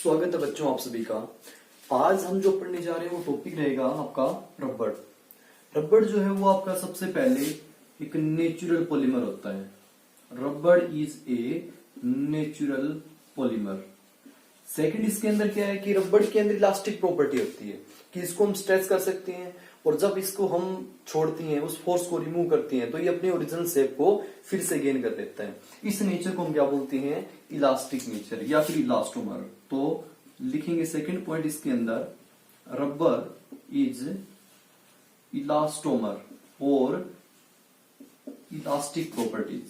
स्वागत है बच्चों आप सभी का। आज हम जो पढ़ने जा रहे हैं वो टॉपिक रहेगा आपका रबड़। रबड़ जो है वो आपका सबसे पहले एक नेचुरल पॉलीमर होता है। रबड़ is a natural polymer. Second इसके अंदर क्या है कि रबड़ के अंदर इलास्टिक प्रॉपर्टी होती है कि इसको हम स्ट्रेच कर सकते हैं और जब इसको हम छोड़ती हैं उस फोर्स को रिमूव करती हैं तो ये अपनी ओरिजिनल शेप को फिर से गेन कर देता है। इस नेचर को हम क्या बोलते हैं? इलास्टिक नेचर या फिर इलास्टोमर। तो लिखेंगे सेकंड पॉइंट इसके अंदर, रबर इज इलास्टोमर और इलास्टिक प्रॉपर्टीज।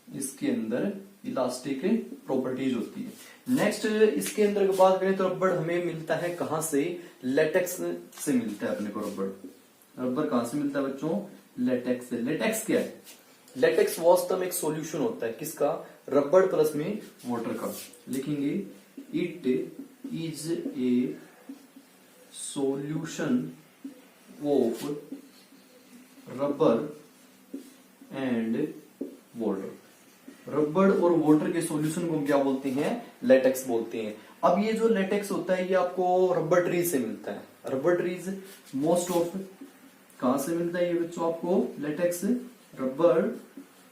इसके अंदर इलास्टिक प्रॉपर्टीज होती है। नेक्स्ट इसके अंदर बात करें तो रबड़ हमें मिलता है कहां से? लेटेक्स से मिलता है अपने को रबड़। रबड़ कहां से मिलता है बच्चों? लेटेक्स से। लेटेक्स क्या है? लेटेक्स वास्तव में एक सॉल्यूशन होता है किसका? रबड़ प्लस में वाटर का। लिखेंगे it is a solution of rubber and water. रबड़ और वाटर के सॉल्यूशन को हम क्या बोलते हैं? लेटेक्स बोलते हैं। अब ये जो लेटेक्स होता है ये आपको रबड़ ट्रीज से मिलता है। रबड़ ट्रीज मोस्ट ऑफ कहां से मिलता है ये बच्चों आपको? लेटेक्स रबड़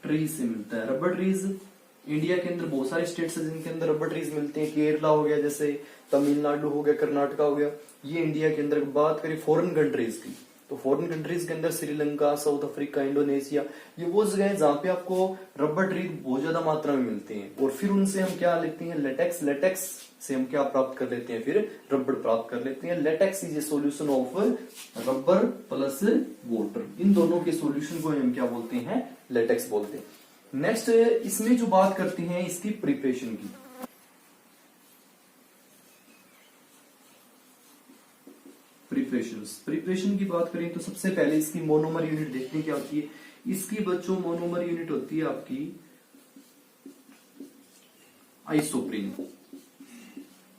ट्रीज से मिलता है। रबड़ ट्रीज इंडिया के अंदर बहुत सारे स्टेट्स हैं जिनके अंदर रबड़ ट्रीज मिलते हैं। केरला हो गया, जैसे तमिलनाडु हो गया, कर्नाटका हो गया, ये इंडिया के अंदर। बात करें फॉरेन कंट्रीज की तो फॉरेन कंट्रीज के अंदर श्रीलंका, साउथ अफ्रीका, इंडोनेशिया, ये वो जगह है जहां पे आपको रबड़ ट्रीज बहुत ज्यादा मात्रा में मिलते हैं। और फिर उनसे हम क्या लेते हैं? लेटेक्स। लेटेक्स से हम क्या प्राप्त कर लेते हैं? फिर रबड़ प्राप्त कर लेते हैं। Latex is a solution of rubber plus water. इन दोनों के सॉल्यूशन को हम क्या बोलते हैं? लेटेक्स बोलते हैं। नेक्स्ट इसमें जो बात करते हैं इसकी प्रिपरेशन की। प्रिपरेशन की बात करें तो सबसे पहले इसकी मोनोमर यूनिट देखते हैं क्या होती है। इसकी बच्चों मोनोमर यूनिट होती है आपकी आइसोप्रीन।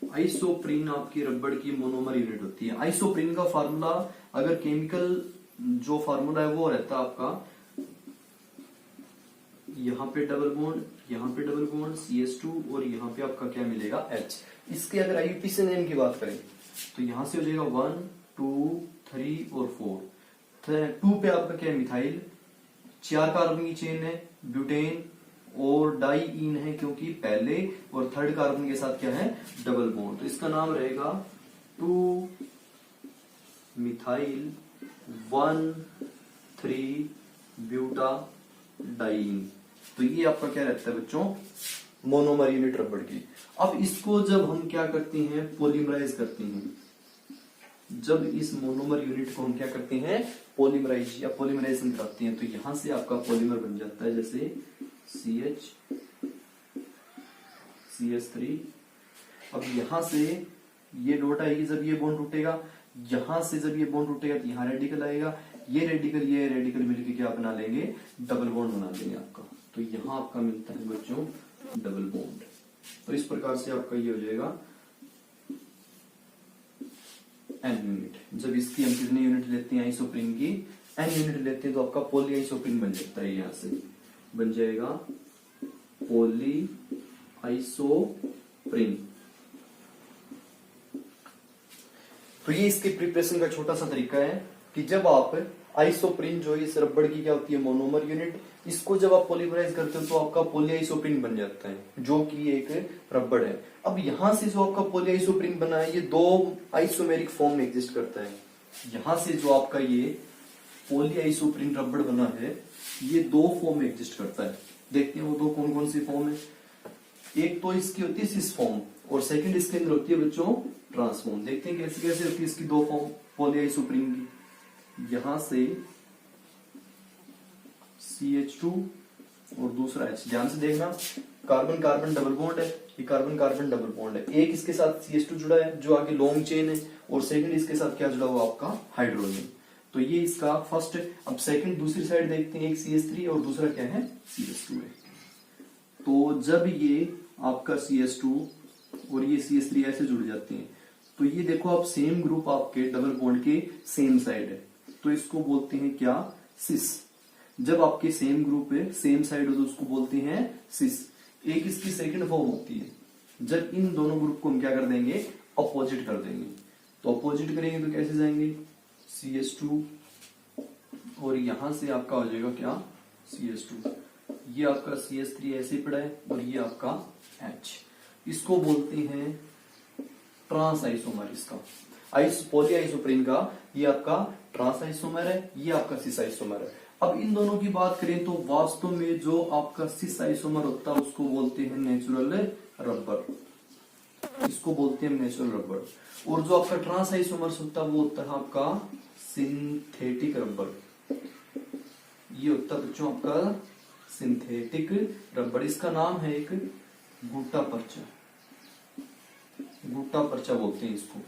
आइसोप्रीन आपकी रबड़ की मोनोमर यूनिट होती है। आइसोप्रीन का फार्मूला अगर केमिकल जो फार्मूला है वो रहता है आपका यहाँ पे डबल बॉन्ड, यहाँ पे डबल बॉन्ड CH2 और यहाँ पे आपका क्या मिलेगा? H। इसके अगर आईयूपीएसी नेम की बात करें तो यहां से हो जाएगा 1 2 3 और 4। 2 पे आपका क्या है? मिथाइल। 4 कार्बन की चेन है, ब्यूटेन और डाईईन है क्योंकि पहले और थर्ड कार्बन के साथ क्या है? Double bond. तो इसका नाम रहेगा 2 मिथाइल 1 3 ब्यूटा डाईईन। तो ये आपका क्या रहता है बच्चों? मोनोमर यूनिट रबड़ की। अब इसको जब हम क्या करते हैं? पॉलीमराइज करते हैं। जब इस मोनोमर यूनिट को हम क्या करते हैं? पॉलीमराइज या पॉलीमराइजेशन करते हैं तो यहां से आपका पॉलीमर बन जाता है, जैसे CH3। अब यहां से ये डॉट आएगी जब ये बॉन्ड टूटेगा, यहां से जब ये बॉन्ड टूटेगा तो यहां रेडिकल आएगा, ये रेडिकल मिलकर क्या बना लेंगे? डबल बॉन्ड बना लेंगे आपका। तो यहां आपका मिलता है बच्चों डबल बॉन्ड। तो इस प्रकार से आपका ये हो जाएगा N यूनिट। जब इसकी हम कितनी यूनिट लेते हैं आइसोप्रीन की? N यूनिट लेते हैं तो आपका पॉली आइसोप्रीन बन जाता है। यहां से बन जाएगा पॉली आइसोप्रीन। तो ये इसके प्रिपरेशन का छोटा सा तरीका है कि जब आप आइसोप्रीन जो इस रबड़ की क्या होती है? मोनोमर यूनिट, इसको जब आप पॉलीमराइज करते हो तो आपका पॉलीआइसोप्रीन बन जाता है जो कि एक रबड़ है। अब यहां से जो आपका पॉलीआइसोप्रीन बना है ये 2 आइसोमेरिक फॉर्म में एग्जिस्ट करता है। यहां से जो आपका ये पॉलीआइसोप्रीन रबड़ बना है ये 2 फॉर्म में एग्जिस्ट करता है। देखते हैं वो 2 कौन कौन सी फॉर्म है। एक तो इसकी होती है सिस फॉर्म और सेकंड इसके अंदर होती है बच्चों ट्रांसफॉर्म। देखते हैं कैसे कैसे होती है इसकी 2 फॉर्म पॉलीआइसोप्रीन की। यहां से CH2 और दूसरा H। ध्यान से देखना, कार्बन कार्बन डबल बॉन्ड है, ये कार्बन कार्बन डबल बॉन्ड है। एक इसके साथ CH2 जुड़ा है जो आगे लॉन्ग चेन है और सेकंड इसके साथ क्या जुड़ा हुआ आपका? हाइड्रोजन। तो ये इसका फर्स्ट। अब सेकंड दूसरी साइड देखते हैं, एक CH3 और दूसरा क्या है? CH2 है। तो जब ये आपका CH2 और ये CH3 ऐसे जुड़ जाते हैं तो ये देखो आप सेम ग्रुप आपके डबल बॉन्ड के सेम साइड है तो इसको बोलते हैं क्या? सिस। जब आपके सेम ग्रुप है, सेम साइड हो तो उसको बोलते हैं सिस। एक इसकी सेकंड फॉर्म होती है जब इन दोनों ग्रुप को हम क्या कर देंगे, अपोजिट कर देंगे। तो अपोजिट करेंगे तो कैसे जाएंगे, CH2 और यहां से आपका हो जाएगा क्या, CH2। ये आपका CH3 ऐसे पड़ा है और ये आपका H। इसको बोलते हैं ट्रांस आइसोमर। इसका पॉली आइसोप्रीन का ये आपका ट्रांस आइसोमर है, ये आपका सिस आइसोमर है। अब इन दोनों की बात करें तो वास्तव में जो आपका सिस आइसोमर होता है उसको बोलते हैं नेचुरल रबर, इसको बोलते हैं नेचुरल रबर। और जो आपका ट्रांस आइसोमर होता है वो होता है आपका सिंथेटिक रबर। ये होता है बच्चों आपका सिंथेटिक रबर। इसका नाम है एक गुट्टा पर्चा, गुट्टा पर्चा बोलते हैं इसको।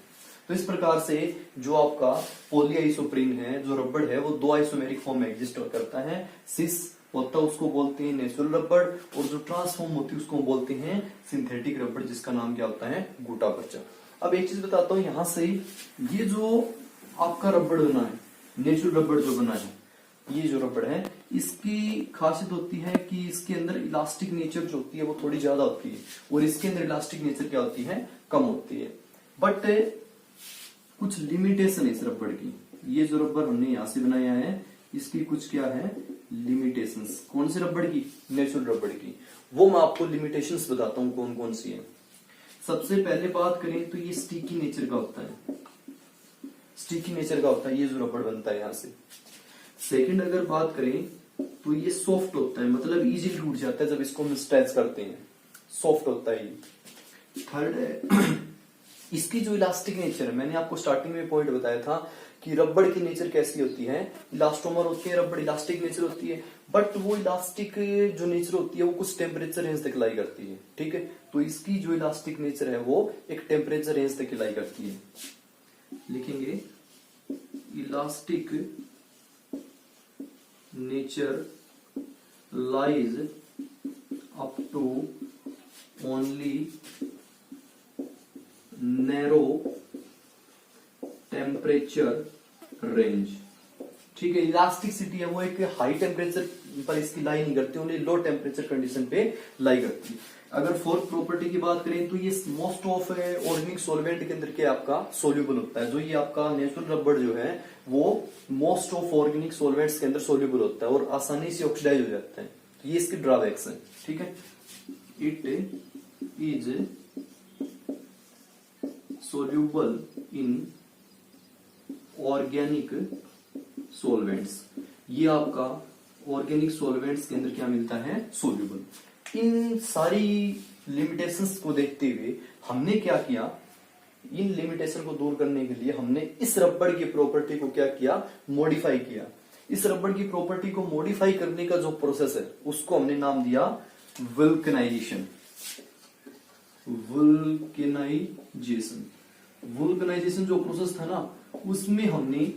तो इस प्रकार से जो आपका पॉली आइसोप्रीन है, जो रबर है, वो दो आइसोमेरिक फॉर्म में एग्जिस्ट करता है। सिस होता है उसको बोलते हैं नेचुरल रबर, और जो ट्रांसफॉर्म होती है उसको बोलते हैं सिंथेटिक रबर, जिसका नाम क्या होता है, गुट्टा पर्चा। अब एक चीज बताता हूं, यहां से ये जो आपका रबर बना है, नेचुरल रबर जो बना है, ये जो रबर है, इसकी खासियत होती है कि इसके अंदर इलास्टिक नेचर जो होती है वो थोड़ी ज्यादा होती है, और इसके अंदर इलास्टिक नेचर क्या होती है, कम होती है। बट कुछ लिमिटेशन है इस रबर की। ये जो रबर हमने यहां से बनाया है, इसकी कुछ क्या है, लिमिटेशंस। कौन से रबर की, नेचुरल रबर की। वो मैं आपको लिमिटेशंस बताता हूं कौन कौन सी है। सबसे पहले बात करें तो ये स्टिकी नेचर का होता है, स्टिकी नेचर का होता है ये जो रबर बनता है यहां से। सेकंड अगर बात करें तो ये सॉफ्ट होता है, मतलब इजीली टूट जाता है जब इसको हम स्ट्रेच करते हैं, सॉफ्ट होता है ये। थर्ड है इसकी जो इलास्टिक नेचर है, मैंने आपको स्टार्टिंग में पॉइंट बताया था कि रबड़ की नेचर कैसी होती है, इलास्टोमर होती है, रबड़ इलास्टिक नेचर होती है। बट वो इलास्टिक जो नेचर होती है वो कुछ टेम्परेचर रेंज तक लाई करती है, ठीक है। तो इसकी जो इलास्टिक नेचर है वो एक टेम्परेचर रेंज तक लाई करती है। लिखेंगे elastic nature lies up to only narrow temperature range, ठीक है। इलास्टिसिटी है वो एक हाई टेम्परेचर पर इसकी लाई नहीं करती, उन्हें लो टेम्परेचर कंडीशन पे लाई करती है। अगर फोर्थ प्रॉपर्टी की बात करें तो ये मोस्ट ऑफ ऑर्गेनिक सॉल्वेंट के अंदर क्या आपका सोल्यूबल होता है। जो ये आपका नेचुरल रबर जो है वो मोस्ट ऑफ ऑर्गेनिक सॉल्वेंट्स के अंदर सोल्यूबल होता है और आसानी से ऑक्सीडाइज हो जाता है। तो ये इसके ड्रॉबैक्स है, ठीक है। It is soluble in organic solvents, ये आपका ऑर्गेनिक सॉल्वेंट्स के अंदर क्या मिलता है, सोल्यूबल। इन सारी लिमिटेशंस को देखते हुए हमने क्या किया, इन लिमिटेशन को दूर करने के लिए हमने इस रबड़ की प्रॉपर्टी को क्या किया, मॉडिफाई किया। इस रबड़ की प्रॉपर्टी को मॉडिफाई करने का जो प्रोसेस है उसको हमने नाम दिया वल्कनाइजेशन। वल्कनाइजेशन, वल्कनाइजेशन जो प्रोसेस था ना, उसमें हमने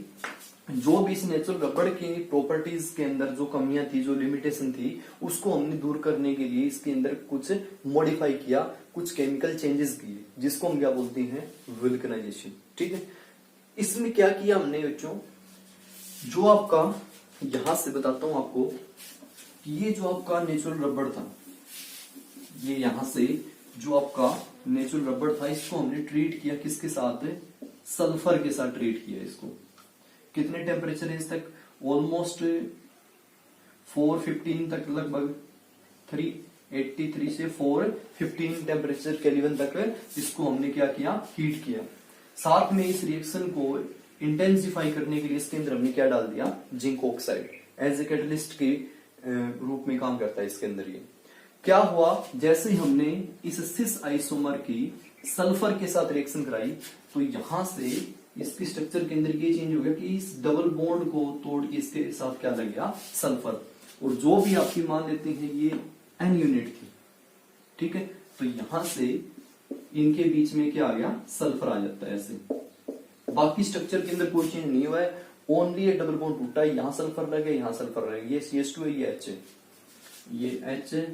जो भी इस नेचुरल रबड़ की प्रॉपर्टीज के अंदर जो कमियां थी, जो लिमिटेशन थी, उसको हमने दूर करने के लिए इसके अंदर कुछ मॉडिफाई किया, कुछ केमिकल चेंजेस किए, जिसको हम क्या बोलते हैं, वल्कनाइजेशन, ठीक है। इसमें क्या किया हमने बच्चों, जो आपका यहां से बताता हूं आपको, ये जो आपका नेचुरल रबड़ था, ये यहां से जो आपका नेचुरल रबड़ था, इसको हमने ट्रीट किया किसके साथ, सल्फर के साथ ट्रीट किया इसको। कितने टेम्परेचर रेंज तक, ऑलमोस्ट 415 तक, लगभग 383 से 415 टेम्परेचर केल्विन तक इसको हमने क्या किया, हीट किया। साथ में इस रिएक्शन को इंटेंसिफाई करने के लिए इसके अंदर हमने क्या डाल दिया, zinc oxide as a catalyst के रूप में काम करता है इसके अंदर। ये क्या हुआ, जैसे ही हमने इस सिस आइसोमर की सल्फर के साथ रिएक्शन कराई तो यहां से इसकी स्ट्रक्चर के अंदर ये चेंज हो गया कि इस डबल बॉन्ड को तोड़ के इसके साथ क्या लग गया, सल्फर। और जो भी आपकी मान लेते हैं ये एन यूनिट थी, ठीक है। तो यहां से इनके बीच में क्या आ गया, सल्फर आ जाता है ऐसे। बाकी स्ट्रक्चर के अंदर कोई चेंज नहीं हुआ है, ओनली ये डबल बॉन्ड टूटा है, यहां सल्फर लगे, यहां सल्फर रह गया। ये CH2 है, ये H है, ये H है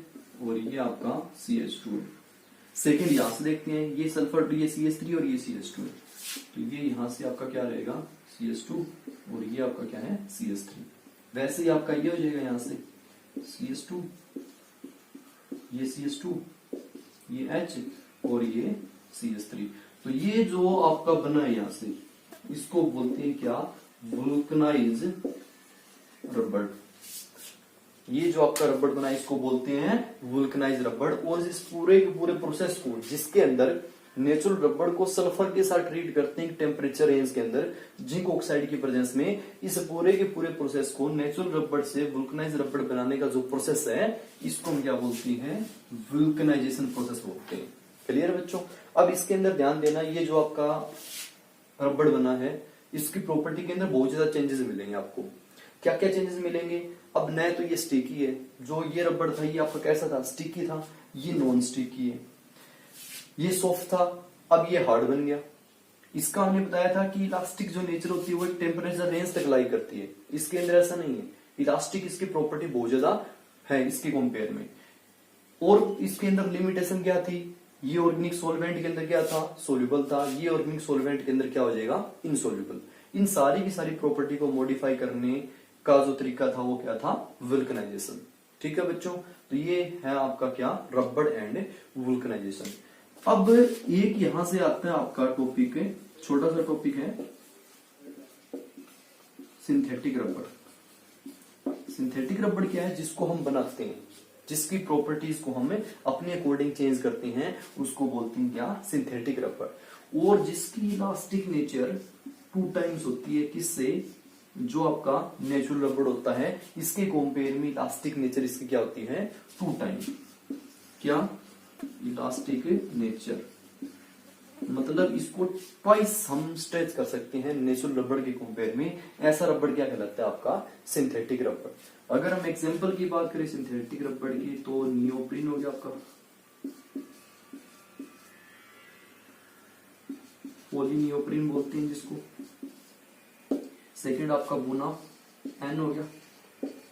और ये आपका CH2 है। सेकेंड यहां से देखते हैं, ये सल्फर, ये CH3 और ये CH2 है। तो ये यहां से आपका क्या रहेगा, CH2 और ये आपका क्या है, CH3। वैसे ही आपका ये हो जाएगा यहां से CH2, ये CH2, ये H और ये CH3। तो ये जो आपका बना है यहां से, इसको बोलते हैं क्या, वुल्कनाइज रबड़। ये जो आपका रबड़ बना है इसको बोलते हैं वुल्कनाइज रबड़। और इस पूरे के पूरे प्रोसेस को, जिसके अंदर नेचुरल रबड़ को सल्फर के साथ ट्रीट करते हैं टेम्परेचर रेंज के अंदर जिंक ऑक्साइड की प्रेजेंस में, इस पूरे के पूरे प्रोसेस को नेचुरल रबड़ से वुल्कनाइज रबड़ बनाने का जो प्रोसेस है इसको हम क्या बोलते हैं, वुल्कनाइजेशन प्रोसेस बोलते हैं। क्लियर बच्चों। अब इसके अंदर ध्यान देना, ये जो आपका रबड़ बना है इसकी प्रॉपर्टी के अंदर बहुत ज्यादा चेंजेस मिलेंगे आपको। क्या क्या चेंजेस मिलेंगे, अब नए तो ये स्टिकी है, जो ये रबड़ था ये आपका कैसा था, स्टिकी था, ये नॉन स्टिकी है। ये सॉफ्ट था, अब ये हार्ड बन गया। इसका हमने बताया था कि इलास्टिक जो नेचर होती है वो एक टेम्परेचर रेंज तक लाई करती है, इसके अंदर ऐसा नहीं है। इलास्टिक इसकी प्रॉपर्टी बहुत ज्यादा है इसके कंपेयर में। और इसके अंदर लिमिटेशन क्या थी, ये ऑर्गेनिक सॉल्वेंट के अंदर क्या था, सोल्यूबल था, ये ऑर्गेनिक सॉल्वेंट के अंदर क्या हो जाएगा, इनसोल्यूबल। इन सारी की सारी प्रॉपर्टी को मॉडिफाई करने का जो तरीका था वो क्या था, वुल्कनाइजेशन। ठीक है बच्चों, तो ये है आपका क्या, रबड़ एंड वुल्कनाइजेशन। अब एक यहां से आता है आपका टॉपिक, छोटा सा टॉपिक है सिंथेटिक रबड़। सिंथेटिक रबड़ क्या है, जिसको हम बनाते हैं, जिसकी प्रॉपर्टीज को हम अपने अकॉर्डिंग चेंज करते हैं, उसको बोलते हैं क्या, सिंथेटिक रबड़। और जिसकी इलास्टिक नेचर 2 टाइम्स होती है, किससे, जो आपका नेचुरल रबड़ होता है इसके कंपेयर में इलास्टिक नेचर इसकी क्या होती है, 2 टाइम्स। क्या, इलास्टिक नेचर, मतलब इसको ट्वाइस हम स्ट्रेच कर सकते हैं नेचुरल रबड़ के कंपेयर में। ऐसा रबड़ क्या कहलाता है आपका, सिंथेटिक रबड़। अगर हम एग्जांपल की बात करें सिंथेटिक रबड़ की, तो नियोप्रीन हो गया आपका, पॉलीनियोप्रीन बोलते हैं जिसको। सेकंड आपका बुना एन हो गया,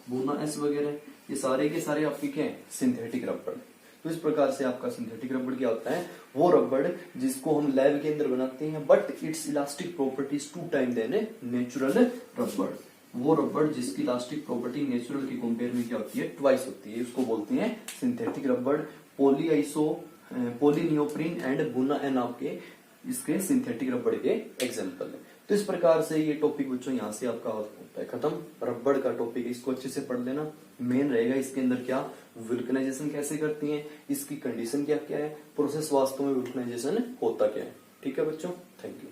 बुना एस वगैरह, ये सारे के सारे आपके क्या है, सिंथेटिक रबड़। तो इस प्रकार से आपका सिंथेटिक रबड़ क्या होता है, वो रबड़ जिसको हम लैब के अंदर बनाते हैं, but its elastic properties 2 time then natural रबड़। वो रबड़ जिसकी इलास्टिक प्रॉपर्टी नेचुरल के कंपेयर में क्या होती है, ट्वाइस होती है, उसको बोलते हैं सिंथेटिक रबड़। पॉलीनियोप्रीन एंड बुना एन आपके इसके सिंथेटिक रबड़ के एग्जाम्पल है। तो इस प्रकार से ये टॉपिक बच्चों यहाँ से आपका होता है खत्म। रबड़ का टॉपिक इसको अच्छे से पढ़ लेना। मेन रहेगा इसके अंदर क्या, वुल्कनाइजेशन कैसे करती है, इसकी कंडीशन क्या क्या है, प्रोसेस वास्तव में वुल्कनाइजेशन होता क्या है। ठीक है बच्चों, थैंक यू।